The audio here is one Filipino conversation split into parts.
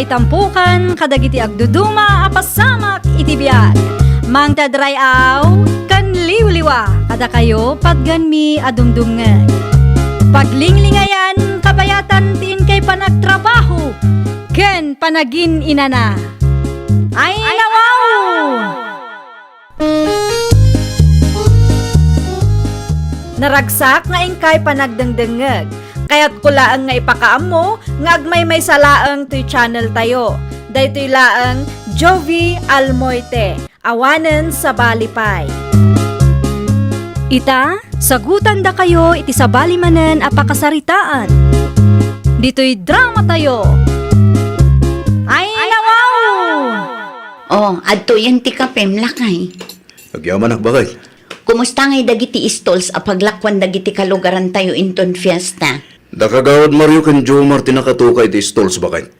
ngay tampukan kadagiti agduduma apasamak iti biag. Mang tadrayaw kan liwliwa kada kayo pagganmi adumdumngeg. Paglinglingayan kabayatan tiin kay panagtrabaho ken panagin inana. Ay nawaw! Naragsak nga ingkay panagdengdengeg. Kaya't kulaang nga ipakaam mo, nga agmay may salaang to'y channel tayo. Daytoy laang Jovi Almoite, awanen sa balipay. Ita, sagutan da kayo iti sa balimanen apakasaritaan. Dito'y drama tayo. Ay nawaw! Oh, adto yan ti kapem lakay. Agyaman bakit? Kumusta ngay dagiti stalls a paglakwan dagiti kalugaran tayo inton fiesta? Dakagawad Mario ken Jomar tinakatukay ti stalls bakit?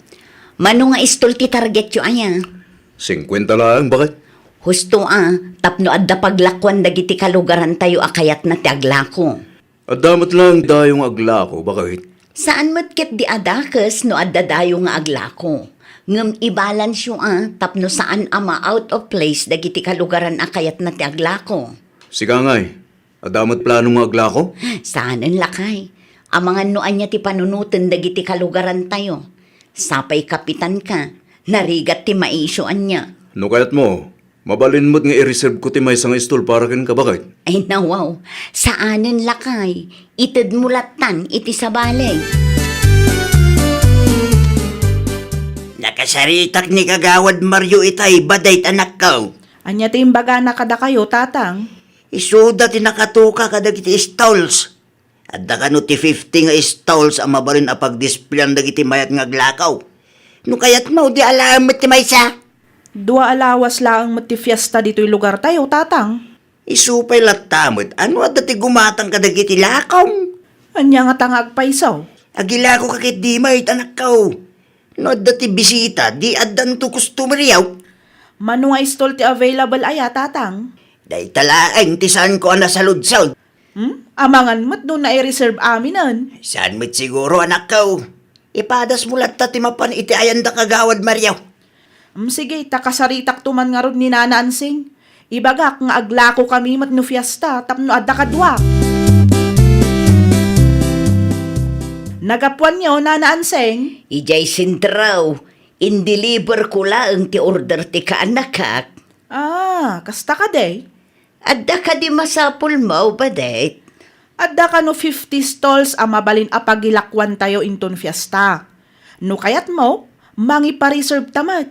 Mano nga stall ti target yo aya? 50 lang bakit? Husto tapno adda paglakwan dagiti kalugaran tayo akayat na ti aglako. At damat lang dayong aglako bakit? Saan matket di adakas no adda dayo nga aglako? Ngem i-balance yo tapno saan ama out of place dagiti kalugaran akayat na ti aglako. Siga ngay, at damat planong aglako? Saanan lakay? Amangan noan niya ti panunutan dagiti kalugaran tayo. Sapay kapitan ka, narigat ti maisyuan niya. No kayat mo, mabalin mo't nga i-reserve ko ti may isang stall para ken ka bakit? Ay nawaw, saanan lakay? Itid mulatan iti sa balay. Nakasaritak ni Kagawad Mario itay badayt anak ko. Anya ti imbaga na kada kayo, tatang. Isuda ti nakatuka kadagiti stalls. At da kano ti 50 nga stalls ang mabalin a pag-displayan dagiti mayat nga glakaw. No kayat mo di alamit ti maysa. Dua alawas lang mati fiesta dito'y lugar tayo, tatang. Isupay latamot, ano at dati gumatang kadagiti lakaw? Anya nga tangag paisaw. Agilako kakit di mayt anak ko. No at dati bisita, di addan to customer yaw. Mano nga stall ti available aya, tatang? Dahil talaang ti saan ko ang nasaludsaw. Amangan mo't doon na i-reserve aminan. Saan mo't siguro anak ko? Ipadas mo latta ti mapan iti ayan da Kagawad Mario. Sige, takasaritak tuman nga ron ni Nana Ansing. Ibagak nga aglako kami mat no fiesta, tapno adda kadwa. Nagapuan nyo, Nana Ansing? Ijay sintraw, in-deliver ko lang ti order ti kaanakak. Kasta ka day? Adda ka di masapul mo ba det? Adda ka no 50 stalls ang mabalin apagilakwan tayo inton fiesta. No kayat mo, mangi pa-reserve tamat.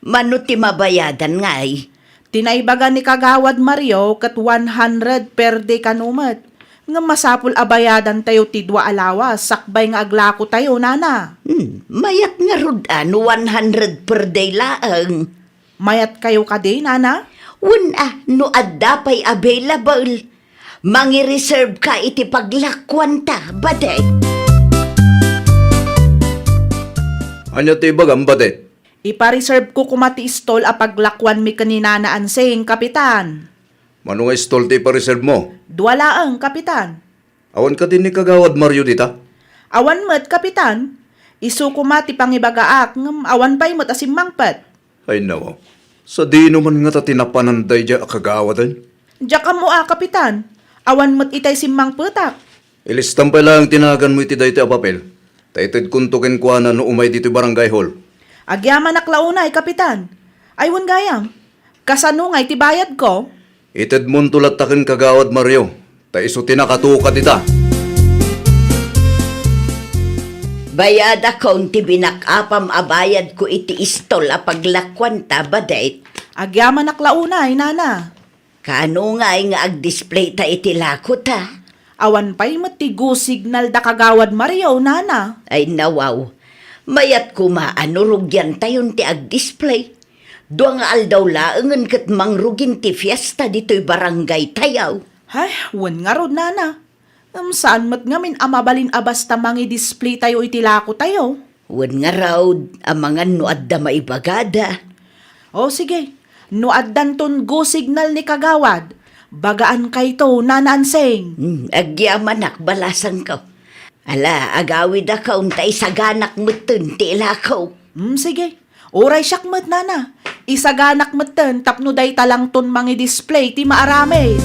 Mano ti mabayadan ngay? Tinaibaga ni Kagawad Mario kat 100 per day kanumat. Nga masapul abayadan tayo ti dua alawas, sakbay nga aglako tayo, Nana. Mayat nga rudan, 100 per day laang. Mayat kayo ka day, Nana? No adda pa'y available. Mangi-reserve ka iti paglakwan ta, baday. Anya ti bagam bate? Ipa-reserve ko kumati stall a paglakwan mi kanina na ansing, Kapitan. Mano nga stall ti pa-reserve mo? Dua laang, Kapitan. Awan ka din ni Kagawad Mario dita? Awan mo't, Kapitan. Isu kumati pangibagaak, ngam awan pa'y mo't asimmangpat. Ay nawa, sa di naman nga ta tinapananday dya Kagawadan. Diyak mo Kapitan. Awan mo't itay simmang putak. Ilistan pa lang tinagan mo iti dahi ti apapel. Taited kuntukin kwa na no umay dito barangay hall. Agyaman naklaunay, Kapitan. Aywan gayam. Kasano nga iti bayad ko? Ited mo tulat takin Kagawad Mario. Ta iso tinakatuka dita. Bayad akong ti binakapam abayad ko iti istol a paglakwan ta, baday. Agyaman naklaunay, Nana. Kano nga ag-display ta iti lako ta? Awan pa'y matigo signal da Kagawad Mario, Nana. Ay nawaw, mayat kumaanurugyan tayon ti ag-display. Doa nga aldaw laangan kat mangrugin ti fiesta dito'y barangay tayaw. Ay, wan nga rod, Nana. Saan mat ngamin amabalin abas tamangi display tayo itilako tayo? Wan nga raw, amangan no adda maibagada. O sige, no addan ton go signal ni Kagawad, bagaan kay to, Nananseng. Agyaman balasan ko. Ala, agawid akaw, tay saganak mutun, ti ilakaw. Sige. Oray siyak mat, nana. Isaganak mat ten, tapno day talang ton mangi display ti maarame.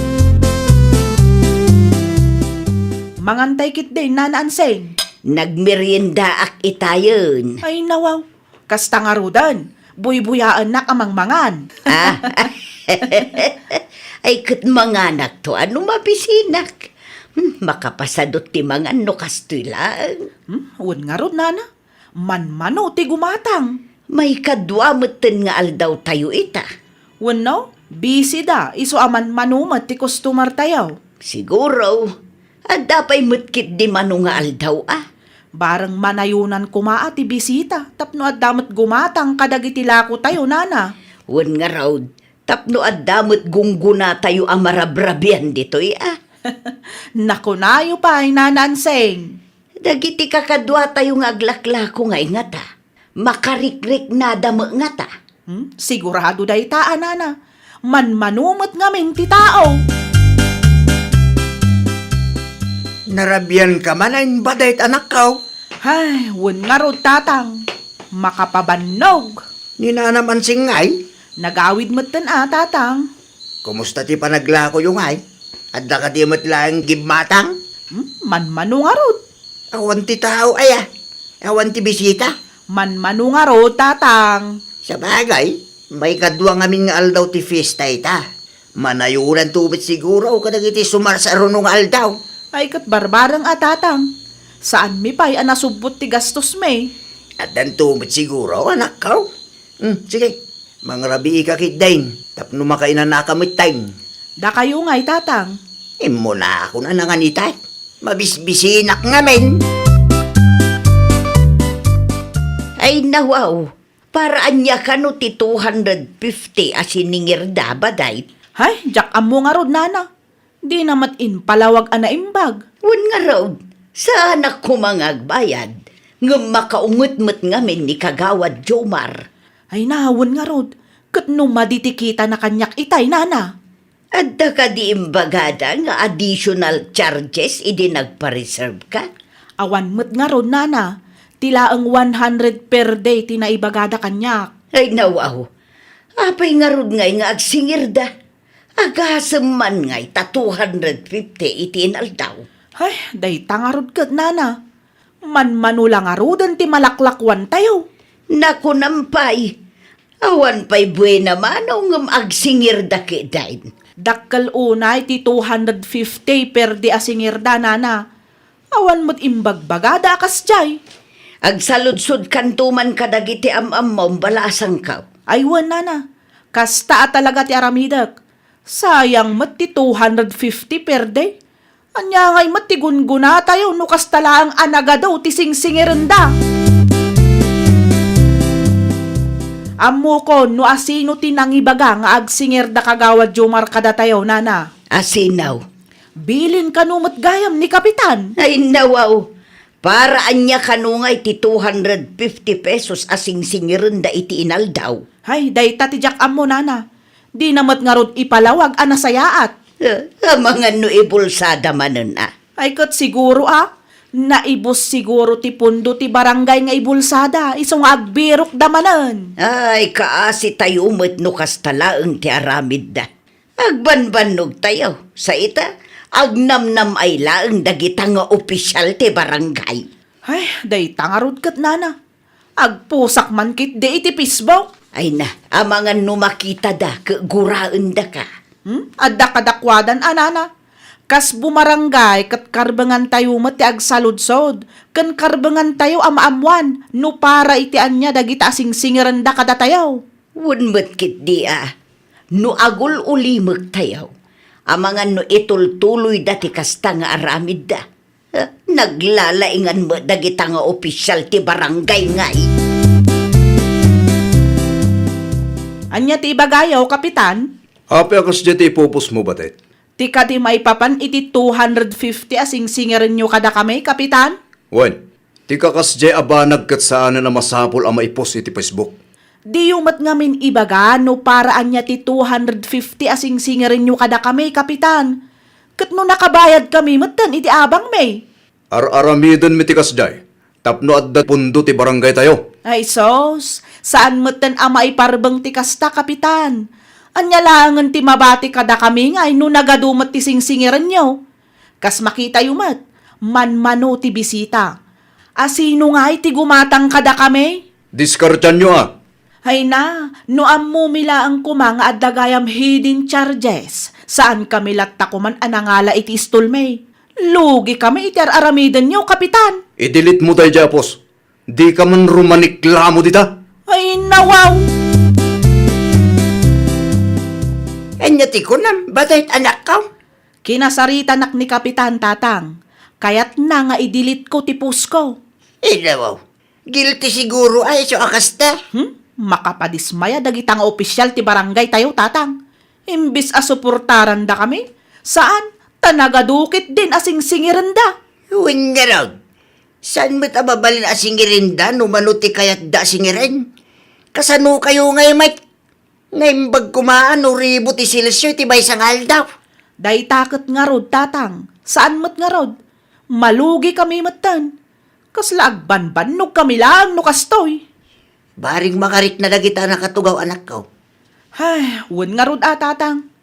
Mangantay kit din, nana Anseng. Nagmerienda ak itayon. Ay nawaw, kasta nga rudan. Buy-buyaan na kamangmangan. Ay kat mga anak to, ano mabisinak? Makapasadot ti mga no kastoy lang. Uwan nga rod, nana. Man-mano ti gumatang. May kadwa meten nga aldaw tayo ita. Uwan no, busy da. Iso aman manumat ti customer tayaw. Siguro, at dapay mutkit di mano nga aldaw Barang manayunan kumaa ti bisita. Tapno at damat gumatang kadagiti lako tayo, nana. Wan nga raw, tapno at damot gungguna tayo amarabrabian dito'y Naku nayo pa ay nana Anseng. Dagiti kakadwa tayo nga aglaklako nga ingata. Makarikrik na damo nga ta. Sigurado day taan, nana. Man-manumot ngamin ti tao. Narabian ka man ay badayt anak kao. Ay, wan nga rod tatang. Makapabannog. Ni na naman singay. Nagawid mo tatang. Kumusta ti panaglako yung ay? At da ka di matlang gibmatang? Man-mano nga rod. Awan ti tao aya. Awan ti bisita. Man-mano nga rod tatang. Sa bagay, may kadwa ngamin nga aldaw ti fiesta ita. Manayunan tubit siguro o kadagiti sumar sa runong aldaw. Ay kat barbarang tatang. Saan mi pa'y anasubot ti gastos may? At dan tubit siguro, anak kao. Sige, mangrabi ka kitdain. Tapno makainan na kamitang. Da kayo nga'y tatang. Imo na ako na nanganitay. Mabisbisinak ngamin. Ay nawaw, paraan niya ka no ti 250 asiningir da baday. Hay, jak amo nga rod, nana. Di namat palawag ana imbag. Wan nga raw, sa anak ko mga agbayad, nga makaungot-mot ngamin ni Kagawad Jomar. Ay nahawan nga rod. Kat no maditikita na kanyak itay, nana. Adda ka di imbagada nga additional charges idi nagpa-reserve ka? Awan mo't nga rod, nana. Tila ang 100 per day tinaibagada kanyak. Ay nawaw, apay nga rod ngay nga agsingir da. Agasam man ngay ta 250 itinal daw. Ay, day tangarod kat, nana. Man-manula nga rodan ti malaklakwan tayo. Naku nampay, awan pa'y buena manaw ngam agsingir da kidain. Dakkal unay ti 250 per di asingirda, nana. Awan mo't imbagbagada akas jay. Agsaludsod kantuman kadagiti am-am mo balasang ka. Aywan, nana. Kasta talaga ti aramidak. Sayang mo't ti 250 per day. Anya ngay mo't ti gunguna tayo no kastala ang anaga daw ti singsingirinda. Amo ko no asino ti nangibaga nga agsingir da Kagawad Jomar kada tayo, nana. Asinaw. Bilin kanumot gayam ni Kapitan. Ay nawaw, para anya kanungay ti 250 pesos asing singirin da iti inal daw. Hay, day tatijak amo, nana. Di namat nga rod ipalawag anasayaat. Mga no ibulsada manen Ay kat siguro naibos siguro ti pundo ti barangay nga ibulsada. Isong agbirok damanan. Ay, kaasi tayo umot no kastalaang ti aramid da. Agbanbanog tayo. Sa ita, agnamnam ay laang dagita nga opisyal ti barangay. Ay, day tangarod kat, nana. Agpusak man kit di iti Facebook. Ay na, amangan no makita da, kaguraan da ka. Adda kadakwadan, nana. Kas bumarangay kat karbangan tayo mati agsaludsod. Kan karbangan tayo amaamuan. No para iti anya dagita asing singiranda kada tayo. Wunmat kit di no agul ulimag tayo. Amangan no itultuloy dati kasta nga aramid da. Naglalaingan mo dagita nga opisyal ti barangay ngay. Anya ti ibagayaw, Kapitan? Happy akas dyan ipupos mo ba, tet? Ti ka di maipapan iti 250 asing singirin nyo kada kami, Kapitan? Wen, ti kakas dyan abanag kat saan na masapol ang maipos iti Facebook. Di yumat ngamin ibaga no paraan niya ti 250 asing singirin nyo kada kami, Kapitan. Kat no nakabayad kami, matan iti abang may. Ar-aramidon mi ti kas dyan. Tapno at pundo ti barangay tayo. Ay sos, saan mo ten ama iparbang ti kasta, kapitan? Anya langan ti mabati kada kami ngay no nagadumat ti singsingiran nyo. Kas makita yumat, manmano ti bisita. Asino ngay ti gumatang kada kami? Diskartan nyo ah. Hay na, no ammo mila ang kumang at dagayam hidden charges. Saan kami lattakuman anangala iti istulmay? Lugi kami iti aramidan nyo, kapitan. I-delete mo tayo, Japos. Di ka man rumaniklamo dita. Ay nawaw! Anya ti kunam, batay anak ka? Kinasarita nak ni Kapitan Tatang. Kaya't na nga idilit ko ti pusko. Wow. Guilty siguro ay so akasta. Makapadismaya dagitang opisyal ti barangay tayo, Tatang. Imbis a suportaran da kami, saan? Tanagadukit din asing singiran da. Huwag nga raw. Saan mo't ababalin asingirin da, numanuti kayat da singirin? Kasano kayo ngay, Mike? Ngayon bag kumaan, uribo ti silsyo, ti bay sangal daw. Day takot nga rod, Tatang. Saan mo't nga rod? Malugi kami matan. Kasla agbanbanog kami lang no kastoy. Baring makarik na dagita nakatugaw anak ko. Ay, wun nga rod Tatang.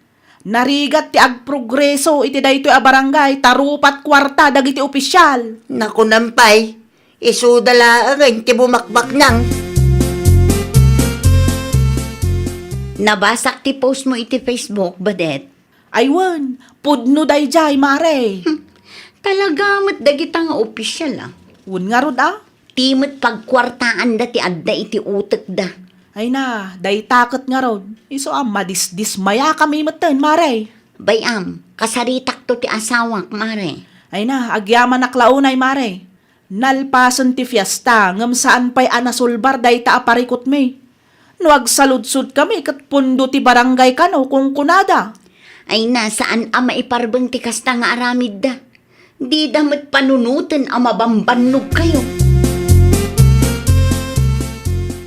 Narigat ti agprogreso iti daytoy a barangay, tarupat kwarta dagiti opisyal. Naku nampay, isudala ang ti bumakbak nang. Nabasak ti post mo iti Facebook, Badet? Aywan, pudno day jay, mare. Talaga mat dagita nga opisyal ah. Wun nga rod Timot pagkwartaan da ti adda iti utek da. Ay na, day takot nga rod. Iso madismaya kami matan, mare. Bayam, kasaritak to ti asawak, mare. Ay na, agyaman naklaunay, mare. Nalpasan ti fiesta, ngam saan pa'y anasulbar day ta aparikot me. No agsaludsud kami kat pundo ti barangay kano kung kunada. Ay na, saan ama iparbang ti kasta nga aramid da. Di damat panunutin ama bambanog kayo.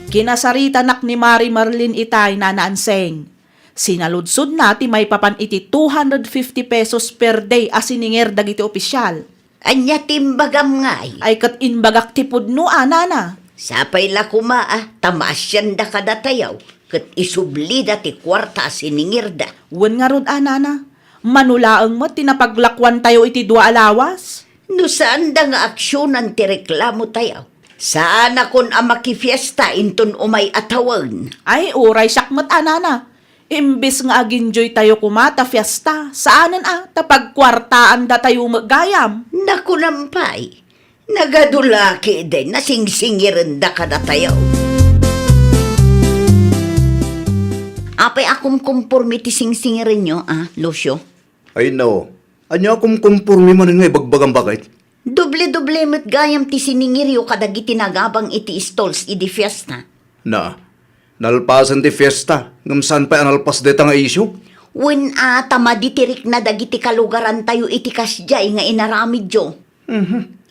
Kinasarita nak ni Mari Marlin itay na naanseng. Sinaludsod na ti may papan iti 250 pesos per day asininger dagiti opisyal. Anya timbagam ngay. Ay kat inbagak ti pudno anana. Sapay la kumaa, tamasyan da kadatayaw. Kat isubli da ti kwarta siningir da. Wen nga rod anana. Manulaang mo tinapaglakwan tayo iti dua alawas. No saan da nga aksyonan ti reklamo tayaw. Saan akon amakifiesta inton umay atawag. Ay uray sakmat anana. Imbis nga aginjoy tayo kumata fiesta. Saanan tapagkwartaan da tayo magayam. Naku nampay, nagadulaki din na singsingiran da kadatayaw. Apay akum kumpurmi ti singsingiran nyo, Lucio? Ay no. Anya akong kumpurmi man nga ibagbagang bakit? Doble-doble met gayam ti siningiryo kadagiti nagabang iti stalls idi fiesta. Nalpasan ti fiesta. Ngam saan pa analpas deta nga isyo? Wen tamaditirik na dagiti kalugaran tayo iti kasjay nga inaramid jo.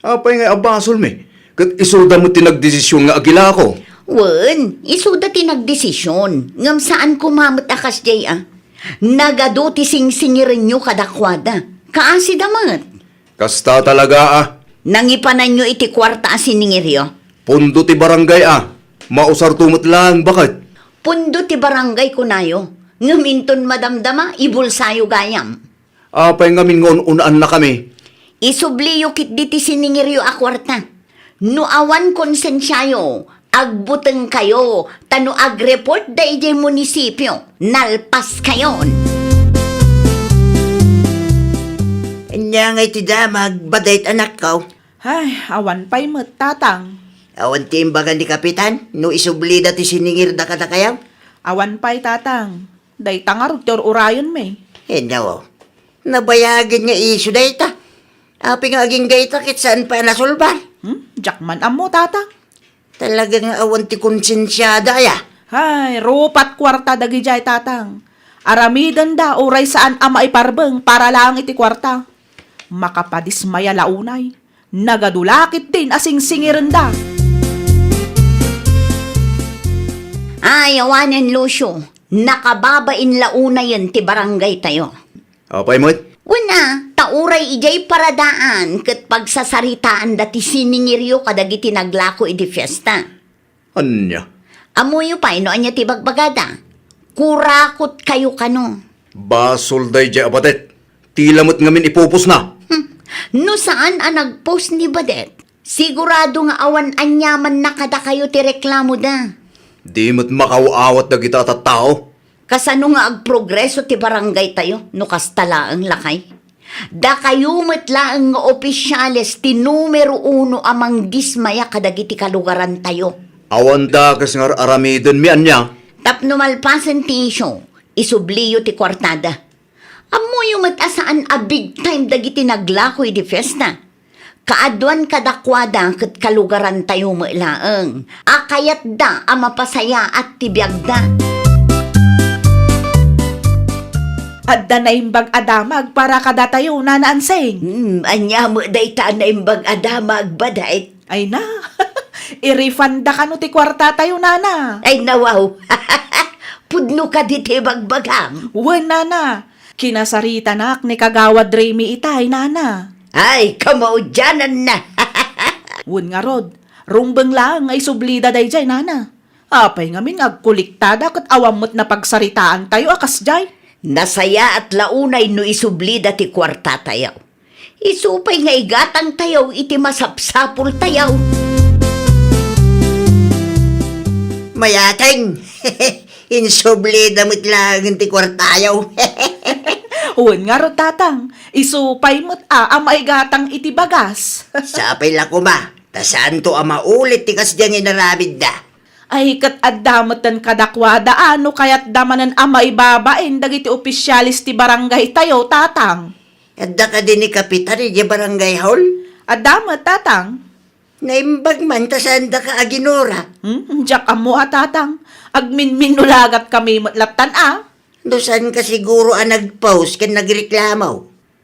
Apay nga abasol me. Kat isulda mo tinagdesisyon nga agila ko. Wen, isuda ti nagdesisyon. Ngam saan kumamot akas jay Nagado ti singsingirin nyo kadakwada. Kaasi damat. Kasta talaga Nangipanan nyo iti kwarta asiningiryo. Pundo ti barangay Mausar tumot lang, bakit? Pundo ti barangay kunayo. Ngaminton madamdama, ibulsayo gayam. Apay ngamin ngon unaan na kami. Isubliyo kit di ti siningiryo a kwarta. No awan konsensyayo, agbuteng kayo, tano agreport da ijay munisipyo, nalpas kayon. Anya nga iti da, magbadayt anak ko. Ay, awan pa'y Tatang. Awan ti imbagan ni Kapitan, no isubli da ti siningir da katakayaw. Awan pa'y Tatang. Day tangar ti urayon me. Nawo, nabayagin nga iso da ita. Api nga aging gayta kit saan pa nasulbar. Jakman amo, Tatang. Talaga nga awan ti konsensyada ya. Ay, rupat kwarta dagi jay, Tatang. Aramidan da uray saan ama iparbeng para lang iti kwarta. Makapadismaya launay. Nagadulakit din asing singiran da. Ay, awanen Lucio, nakababain launa yan ti barangay tayo. Apay mo? Una, Uray ijay paradaan ket pagsasaritaan dati siningiryo kadagiti naglako iti fiesta. Anya? Amuyo pa ino anya ti bagbagada. Kurakot kayo kano. Basol day jay abatet. Tilamot ngamin ipupos na. No saan ang nagpost ni Badet? Sigurado nga awan anyaman na kada kayo ti reklamo da. Di mo't makawaawat na kita tattao. Kasano nga agprogreso ti barangay tayo no kastala ang lakay? Da kayo matlaang nga opisyales ti numero 1 amang dismaya kadagiti kalugaran tayo. Awan da kas nga aramidon mi anya. Tapno malpasan ti isyo, isubliyo ti kwartada. Amo yung matasaan a big time dagiti naglakoy di fiesta. Kaadwan kadakwada ket kalugaran tayo mailaeng. Akayat da ang mapasaya at tibiyagda. Adda na imbag adamag para kada tayo nanaansing. Anya mo dayta na imbag adama agbadait. Ay na, irifanda ka no ti kwarta tayo, nana. Ay nawaw. Pudno ka di ti bagbagang. Wen, nana. Kinasarita nak ni kagawad Remy itay, nana. Ay, kamaudyanan na. Wen nga rod, rumbeng lang ay sublida day jay, nana. Apay ngamin agkuliktada kat awamot na pagsaritaan tayo akas jay. Nasaya at launay no isublida ti kwarta tayaw. Isupay nga igatang tayaw iti masapsapul tayaw. Mayateng! Insubli damit lang ti kwartayaw. Wen nga rod, tatang. Isupay mo't amay gatang iti bagas. Sapay la ko ma. Tasaan to ama ulit ti kasdyang inaramid da. Ay kat addamatan kadakwada ano kayat damanan ama ibabain dagiti opisyalis ti barangay tayo, tatang. Adda ka din ni kapitan di barangay hall. Addamat, tatang. Naimbag man tasanda ka aginora. Diyak amo tatang. Agminminulagat kami matlatan Dosan ka siguro ang nag-post kan nagreklamaw.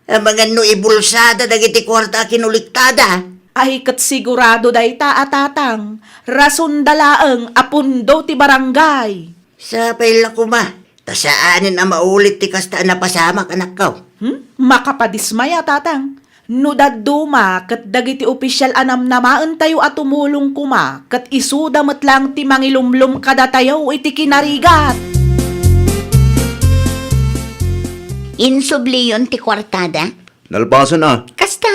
Ang mga no ibulsada dagiti kwarta kinuliktada. Ay kat sigurado dayta tatang. Rason dalaeng apundo ti barangay. Sapay la ko ma. Tasaanin ang maulit ti kasta na pasamak anak ko. Makapadismaya, tatang. No daduma kat dagiti opisyal anam namaan tayo at tumulong kuma kat isuda matlang ti mangilumlum kada tayo iti kinarigat. Insubliyon ti kwartada. Nalpasan Kasta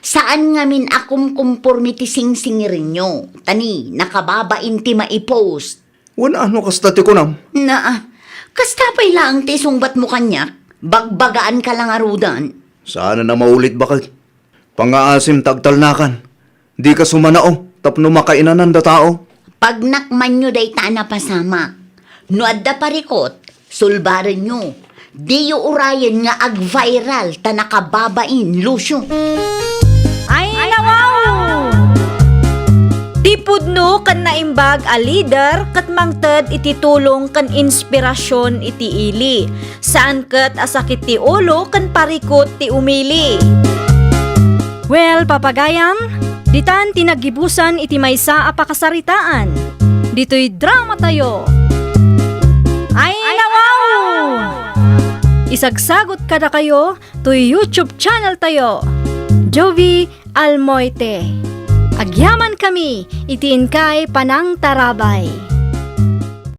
saan ngamin akum kumpormiti sing-singirin nyo? Tani, nakababain ti maipost. Wan ano kasta ti kunam? Na, kasta pa'y lang ti sungbat mo kanyak. Bagbagaan ka lang arudan. Sana na maulit bakit? Pangaasim tagtalnakan. Di ka sumanao, tapno makainanan da tao. Pag nakman nyo day na pasamak. No adda parikot, sulbaran nyo. Di yu urayan nga ag-viral ta nakababain, Lucio. Ay, nawaw! Tipudno kan naimbag a leader kat mangted iti tulong kan inspirasyon iti ili. Saan kat asakit ti ulo kan parikot ti umili. Well, papagayam, ditan tinagibusan iti maysa a pakasaritaan. Dito'y drama tayo. Ay, nawaw! Isagsagot kada kayo to YouTube channel tayo. Jovi Almoite. Agyaman kami, itiin kay Panang Tarabay.